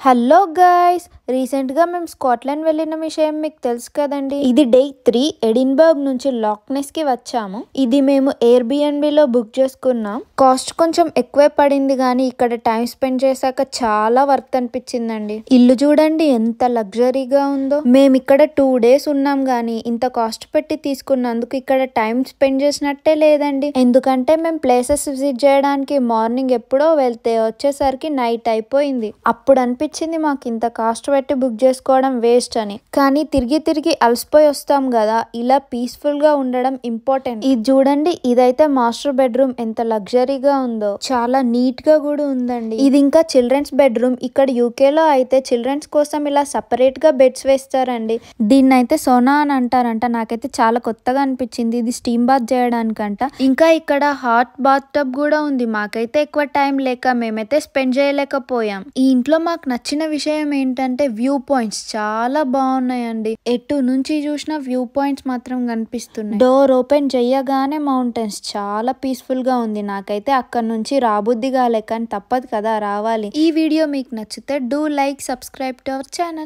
Hello guys, రీసెంట్గా మేము Scotland వెళ్ళిన విషయం మీకు తెలుసు కదండి. ఇది డే 3 ఎడిన్బర్గ్ నుంచి లాక్నెస్కి వచ్చాము. ఇది మేము ఎయిర్బిఎన్బిలో బుక్ చేసుకున్నాం. కాస్ట్ కొంచెం ఎక్కువే పడింది కానీ ఇక్కడ టైం స్పెండ్ చేశాక చాలా వర్త్ అనిపించిందండి. ఇల్లు చూడండి ఎంత లగ్జరీగా ఉందో. మేము ఇక్కడ 2 days ఉన్నాం కానీ ఇంత కాస్ట్ పెట్టి తీసుకున్నందుకు ఇక్కడ టైం స్పెండ్ చేసినట్టే లేదండి. ఎందుకంటే మేము ప్లేసెస్ విజిట్ చేయడానికి మార్నింగ్ ఎప్పుడో వెళ్తే వచ్చేసరికి నైట్ అయిపోయింది. అప్పుడు అనిపించింది మాకు ఇంత కాస్ట్ పెట్టి బుక్ చేసుకోవడం వేస్ట్ అని. కానీ తిరిగి తిరిగి అలసిపోయి వస్తాం కదా, ఇలా పీస్ఫుల్ గా ఉండడం ఇంపార్టెంట్. ఇది చూడండి, ఇదైతే మాస్టర్ బెడ్రూమ్ ఎంత లగ్జరీగా ఉందో. చాలా నీట్ గా కూడా ఉందండి. ఇది ఇంకా చిల్డ్రన్స్ బెడ్రూమ్. ఇక్కడ యూకే లో అయితే చిల్డ్రన్స్ కోసం ఇలా సపరేట్ గా బెడ్స్ వేస్తారండి. దీన్ని అయితే సోనా అని అంటారంట. నాకైతే చాలా కొత్తగా అనిపించింది. ఇది స్టీమ్ బాత్ చేయడానికంట. ఇంకా ఇక్కడ హాట్ బాత్ టబ్ కూడా ఉంది. మాకైతే ఎక్కువ టైం లేక మేమైతే స్పెండ్ చేయలేకపోయాం. ఈ ఇంట్లో మాకు నచ్చిన విషయం ఏంటంటే వ్యూ పాయింట్స్ చాలా బాగున్నాయండి. ఎటు నుంచి చూసినా వ్యూ పాయింట్స్ మాత్రం కనిపిస్తున్నాయి. డోర్ ఓపెన్ చేయగానే మౌంటైన్స్. చాలా పీస్ఫుల్ గా ఉంది. నాకైతే అక్కడ నుంచి రాబుద్ది కాలే, కానీ తప్పదు కదా, రావాలి. ఈ వీడియో మీకు నచ్చితే do like, subscribe to our channel.